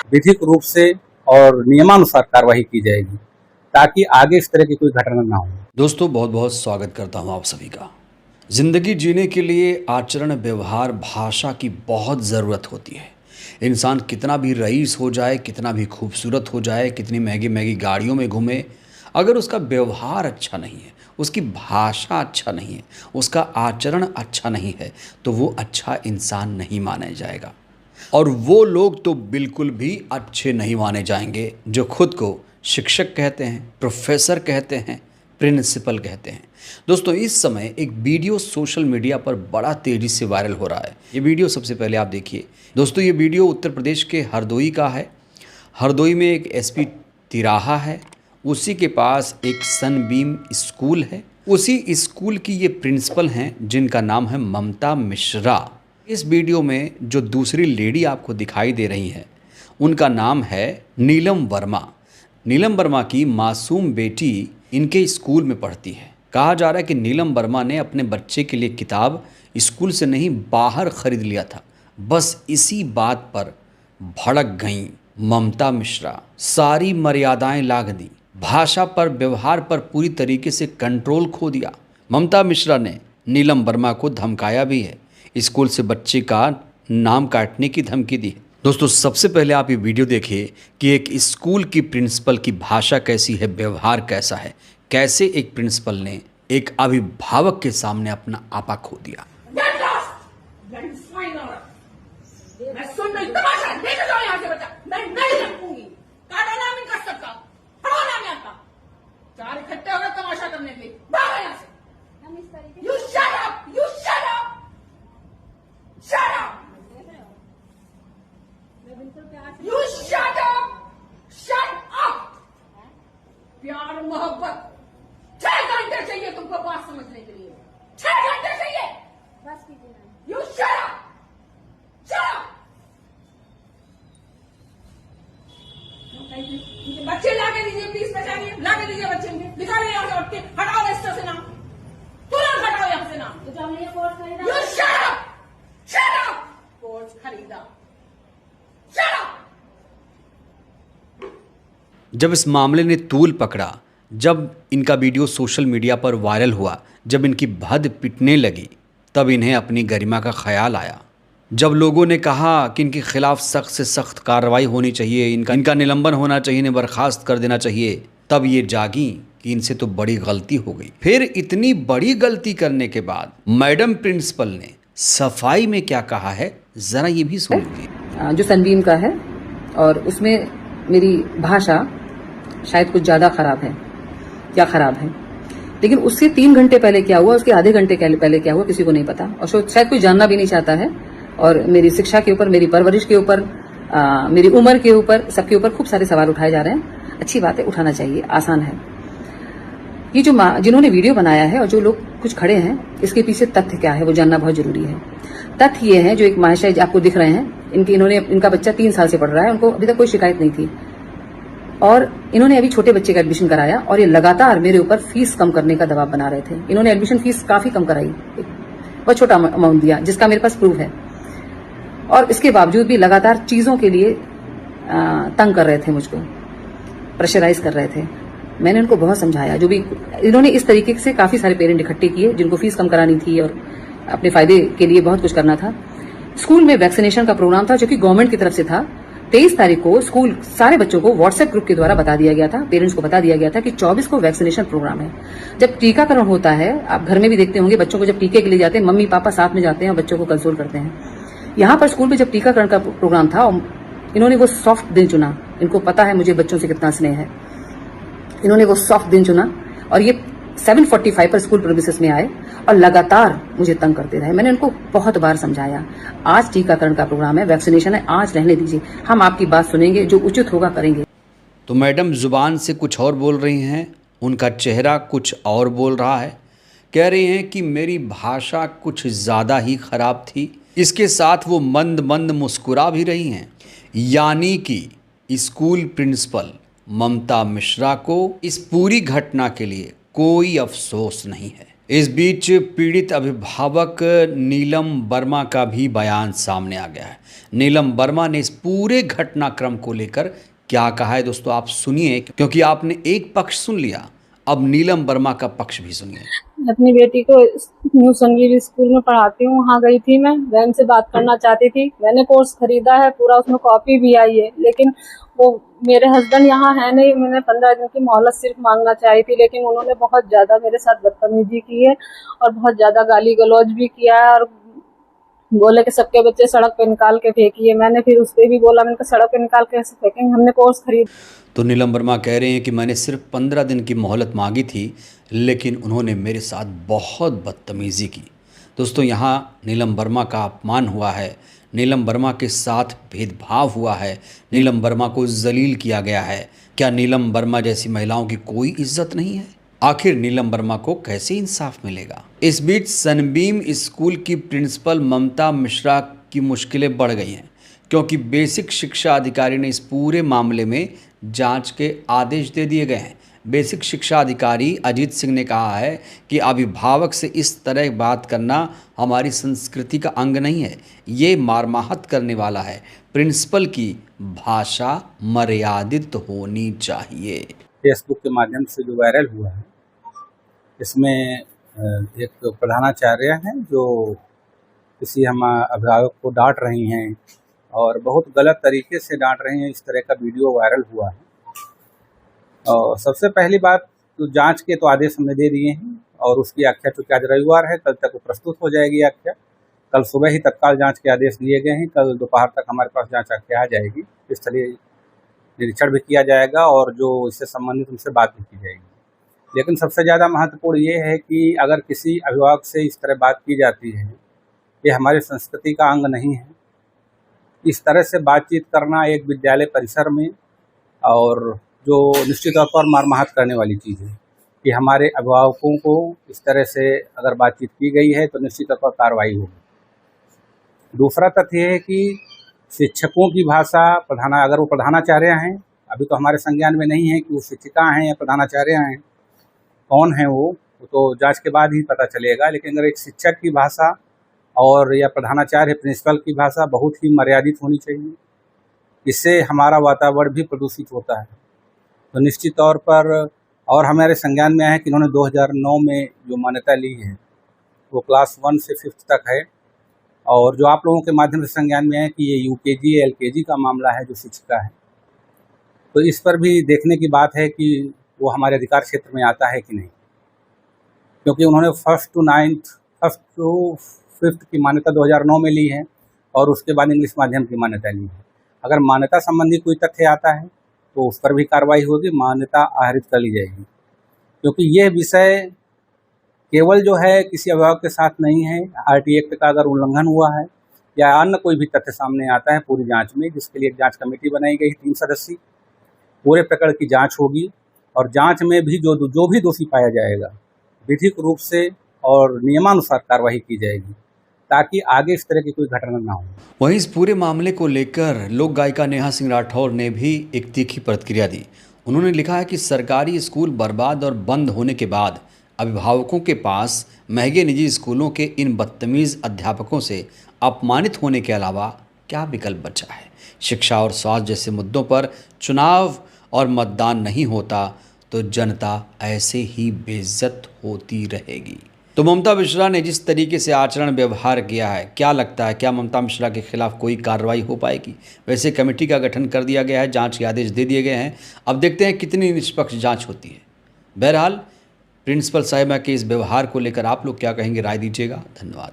विधिक रूप से और नियमानुसार कार्रवाई की जाएगी ताकि आगे इस तरह की कोई घटना ना हो। दोस्तों बहुत बहुत स्वागत करता हूं आप सभी का। ज़िंदगी जीने के लिए आचरण, व्यवहार, भाषा की बहुत ज़रूरत होती है। इंसान कितना भी रईस हो जाए, कितना भी खूबसूरत हो जाए, कितनी महंगी महंगी गाड़ियों में घूमे, अगर उसका व्यवहार अच्छा नहीं है, उसकी भाषा अच्छा नहीं है, उसका आचरण अच्छा नहीं है, तो वो अच्छा इंसान नहीं माना जाएगा। और वो लोग तो बिल्कुल भी अच्छे नहीं माने जाएंगे जो खुद को शिक्षक कहते हैं, प्रोफेसर कहते हैं, प्रिंसिपल कहते हैं। दोस्तों इस समय एक वीडियो सोशल मीडिया पर बड़ा तेज़ी से वायरल हो रहा है। ये वीडियो सबसे पहले आप देखिए। दोस्तों ये वीडियो उत्तर प्रदेश के हरदोई का है। हरदोई में एक एसपी तिराहा है, उसी के पास एक सनबीम स्कूल है। उसी स्कूल की ये प्रिंसिपल हैं जिनका नाम है ममता मिश्रा। इस वीडियो में जो दूसरी लेडी आपको दिखाई दे रही है उनका नाम है नीलम वर्मा। नीलम वर्मा की मासूम बेटी इनके स्कूल में पढ़ती है। कहा जा रहा है कि नीलम वर्मा ने अपने बच्चे के लिए किताब स्कूल से नहीं बाहर खरीद लिया था। बस इसी बात पर भड़क गई ममता मिश्रा, सारी मर्यादाएं लांघ दी, भाषा पर, व्यवहार पर पूरी तरीके से कंट्रोल खो दिया। ममता मिश्रा ने नीलम वर्मा को धमकाया भी है, स्कूल से बच्चे का नाम काटने की धमकी दी है। दोस्तों सबसे पहले आप ये वीडियो देखिए कि एक स्कूल की प्रिंसिपल की भाषा कैसी है, व्यवहार कैसा है, कैसे एक प्रिंसिपल ने एक अभिभावक के सामने अपना आपा खो दिया। मैं सुन रही तमाशा देख लो यहाँ से बच्चा, मैं नहीं रखूंगी। काटा नाम इनका सबका, पढ़ाना मैं आता। चार इकट्ठे हो गए तमाशा करने के लिए, भागो यहाँ से। You shut up, you shut up, shut up, you shut up, shut up। प्यार मोहब्बत 6 घंटे चाहिए तुमको बात समझने के लिए, 6 घंटे चाहिए। बस कीजिए। You shut up, shut up। बच्चे लाके दीजिए, प्लीज बचाइए, लाके दीजिए बच्चे इनके, निकालिए यहाँ से उठ के, हटाओ रजिस्टर से नाम, तुरंत हटाओ यहाँ से नाम। तो हमने ये कोर्स खरीदा। You shut up, shut up, course खरीदा, shut up। जब इस मामले ने तूल पकड़ा, जब इनका वीडियो सोशल मीडिया पर वायरल हुआ, जब इनकी भद पिटने लगी, तब इन्हें अपनी गरिमा का ख्याल आया। जब लोगों ने कहा कि इनके खिलाफ सख्त से सख्त कार्रवाई होनी चाहिए, इनका निलंबन होना चाहिए, इन्हें बर्खास्त कर देना चाहिए, तब ये जागी कि इनसे तो बड़ी गलती हो गई। फिर इतनी बड़ी गलती करने के बाद मैडम प्रिंसिपल ने सफाई में क्या कहा है, जरा ये भी सुन लीजिए। जो सनबीम का है और उसमें मेरी भाषा शायद कुछ ज़्यादा खराब है, क्या खराब है, लेकिन उससे 3 घंटे पहले क्या हुआ, उसके आधे घंटे पहले क्या हुआ, किसी को नहीं पता और शायद कोई जानना भी नहीं चाहता है। और मेरी शिक्षा के ऊपर, मेरी परवरिश के ऊपर, मेरी उम्र के ऊपर, सबके ऊपर खूब सारे सवाल उठाए जा रहे हैं। अच्छी बात है, उठाना चाहिए, आसान है। ये जो जिन्होंने वीडियो बनाया है और जो लोग कुछ खड़े हैं, इसके पीछे तथ्य क्या है वो जानना बहुत जरूरी है। तथ्य ये है, जो एक महाशय आपको दिख रहे हैं, इनका बच्चा 3 साल से पढ़ रहा है, उनको अभी तक कोई शिकायत नहीं थी और इन्होंने अभी छोटे बच्चे का एडमिशन कराया और ये लगातार मेरे ऊपर फीस कम करने का दबाव बना रहे थे। इन्होंने एडमिशन फीस काफी कम कराई, बहुत छोटा अमाउंट दिया, जिसका मेरे पास प्रूफ है, और इसके बावजूद भी लगातार चीजों के लिए तंग कर रहे थे, मुझको प्रेशराइज कर रहे थे। मैंने उनको बहुत समझाया, जो भी इन्होंने इस तरीके से काफी सारे पेरेंट इकट्ठे किए जिनको फीस कम करानी थी और अपने फायदे के लिए बहुत कुछ करना था। स्कूल में वैक्सीनेशन का प्रोग्राम था जो कि गवर्नमेंट की तरफ से था। 23 तारीख को स्कूल सारे बच्चों को व्हाट्सएप ग्रुप के द्वारा बता दिया गया था, पेरेंट्स को बता दिया गया था कि 24 को वैक्सीनेशन प्रोग्राम है। जब टीकाकरण होता है, आप घर में भी देखते होंगे, बच्चों को जब टीके के लिए जाते हैं, मम्मी पापा साथ में जाते हैं और बच्चों को कंसोल करते हैं। यहाँ पर स्कूल में जब टीकाकरण का प्रोग्राम था, इन्होंने वो सॉफ्ट दिन चुना। इनको पता है मुझे बच्चों से कितना स्नेह है, इन्होंने वो सॉफ्ट दिन चुना और ये 7:45 पर स्कूल प्रीमिसेस में आए और लगातार मुझे तंग करते रहे। मैंने उनको बहुत बार समझाया, आज टीकाकरण का प्रोग्राम है, वैक्सीनेशन है, आज रहने दीजिए, हम आपकी बात सुनेंगे, जो उचित होगा करेंगे। तो मैडम जुबान से कुछ और बोल रही हैं, उनका चेहरा कुछ और बोल रहा है। कह रही हैं कि मेरी भाषा कुछ ज़्यादा ही खराब थी। इसके साथ वो मंद मंद मुस्कुरा भी रही हैं। यानी कि स्कूल प्रिंसिपल ममता मिश्रा को इस पूरी घटना के लिए कोई अफसोस नहीं है। इस बीच पीड़ित अभिभावक नीलम वर्मा का भी बयान सामने आ गया है। नीलम वर्मा ने इस पूरे घटनाक्रम को लेकर क्या कहा है दोस्तों, आप सुनिए, क्योंकि आपने एक पक्ष सुन लिया, अब नीलम वर्मा का पक्ष भी सुनिए। अपनी बेटी को न्यू संजीव स्कूल में पढ़ाती हूँ, वहाँ गई थी मैं, मैम से बात करना चाहती थी। मैंने कोर्स खरीदा है पूरा, उसमें कॉपी भी आई है, लेकिन वो मेरे हस्बैंड यहाँ है नहीं। मैंने 15 दिन की मोहलत सिर्फ मांगना चाही थी, लेकिन उन्होंने बहुत ज्यादा मेरे साथ बदतमीजी की है और बहुत ज्यादा गाली गलौज भी किया है और बोले कि सबके बच्चे सड़क पे निकाल के फेंकिए। मैंने फिर उस पर भी बोला, मैंने कहा सड़क पे निकाल के कैसे फेंकेंगे, हमने कोर्स खरीद। तो नीलम वर्मा कह रहे हैं कि मैंने सिर्फ 15 दिन की मोहलत मांगी थी, लेकिन उन्होंने मेरे साथ बहुत बदतमीज़ी की। दोस्तों, यहाँ नीलम वर्मा का अपमान हुआ है, नीलम वर्मा के साथ भेदभाव हुआ है, नीलम वर्मा को जलील किया गया है। क्या नीलम वर्मा जैसी महिलाओं की कोई इज्जत नहीं है? आखिर नीलम वर्मा को कैसे इंसाफ मिलेगा? इस बीच सनबीम स्कूल की प्रिंसिपल ममता मिश्रा की मुश्किलें बढ़ गई हैं, क्योंकि बेसिक शिक्षा अधिकारी ने इस पूरे मामले में जांच के आदेश दे दिए गए हैं। बेसिक शिक्षा अधिकारी अजीत सिंह ने कहा है कि अभिभावक से इस तरह बात करना हमारी संस्कृति का अंग नहीं है, ये मारमाहत करने वाला है। प्रिंसिपल की भाषा मर्यादित होनी चाहिए। फेसबुक के माध्यम से जो वायरल हुआ है, इसमें एक प्रधानाचार्य हैं जो किसी हम अभिभावक को डांट रही हैं और बहुत गलत तरीके से डांट रही हैं। इस तरह का वीडियो वायरल हुआ है। और सबसे पहली बात, तो जांच के तो आदेश हमने दे दिए हैं और उसकी आख्या, चूँकि आज रविवार है, कल तक वो प्रस्तुत हो जाएगी आख्या। कल सुबह ही तत्काल जांच के आदेश दिए गए हैं। कल दोपहर तक हमारे पास जांच आख्या आ जाएगी। स्थलीय निरीक्षण भी किया जाएगा और जो इससे संबंधित उनसे बात भी की जाएगी। लेकिन सबसे ज़्यादा महत्वपूर्ण ये है कि अगर किसी अभिभावक से इस तरह बात की जाती है, ये हमारी संस्कृति का अंग नहीं है। इस तरह से बातचीत करना एक विद्यालय परिसर में, और जो निश्चित तौर पर मारमाहत करने वाली चीज़ है कि हमारे अभिभावकों को इस तरह से अगर बातचीत की गई है तो निश्चित तौर पर कार्रवाई होगी। दूसरा तथ्य है कि शिक्षकों की भाषा, अगर वो प्रधानाचार्य हैं, अभी तो हमारे संज्ञान में नहीं है कि वो शिक्षिका हैं या प्रधानाचार्य हैं, कौन हैं वो तो जांच के बाद ही पता चलेगा। लेकिन अगर एक शिक्षक की भाषा और या प्रधानाचार्य प्रिंसिपल की भाषा बहुत ही मर्यादित होनी चाहिए। इससे हमारा वातावरण भी प्रदूषित होता है। तो निश्चित तौर पर, और हमारे संज्ञान में है कि इन्होंने 2009 में जो मान्यता ली है वो क्लास 1 से 5th तक है, और जो आप लोगों के माध्यम से संज्ञान में है कि ये UKG LKG का मामला है जो शिक्षिका है। तो इस पर भी देखने की बात है कि वो हमारे अधिकार क्षेत्र में आता है कि नहीं, क्योंकि उन्होंने 1st to 5th की मान्यता 2009 में ली है और उसके बाद इंग्लिश माध्यम की मान्यता ली है। अगर मान्यता संबंधी कोई तथ्य आता है तो उस पर भी कार्रवाई होगी, मान्यता आहरित कर ली जाएगी। क्योंकि ये विषय केवल जो है किसी अभिभावक के साथ नहीं है। RT एक्ट का अगर उल्लंघन हुआ है या अन्य कोई भी तथ्य सामने आता है पूरी जांच में, जिसके लिए एक जांच कमेटी बनाई गई 3 सदस्यीय, पूरे प्रकरण की जांच होगी और जांच में भी जो भी दोषी पाया जाएगा विधिक रूप से और नियमानुसार कार्रवाई की जाएगी, ताकि आगे इस तरह की कोई घटना ना हो। वहीं इस पूरे मामले को लेकर लोक गायिका नेहा सिंह राठौर ने भी एक तीखी प्रतिक्रिया दी। उन्होंने लिखा है कि सरकारी स्कूल बर्बाद और बंद होने के बाद अभिभावकों के पास महंगे निजी स्कूलों के इन बदतमीज अध्यापकों से अपमानित होने के अलावा क्या विकल्प बचा है। शिक्षा और स्वास्थ्य जैसे मुद्दों पर चुनाव और मतदान नहीं होता तो जनता ऐसे ही बेइज्जत होती रहेगी। तो ममता मिश्रा ने जिस तरीके से आचरण व्यवहार किया है, क्या लगता है, क्या ममता मिश्रा के खिलाफ कोई कार्रवाई हो पाएगी? वैसे कमेटी का गठन कर दिया गया है, जांच के आदेश दे दिए गए हैं। अब देखते हैं कितनी निष्पक्ष जांच होती है। बहरहाल प्रिंसिपल साहिबा के इस व्यवहार को लेकर आप लोग क्या कहेंगे, राय दीजिएगा। धन्यवाद।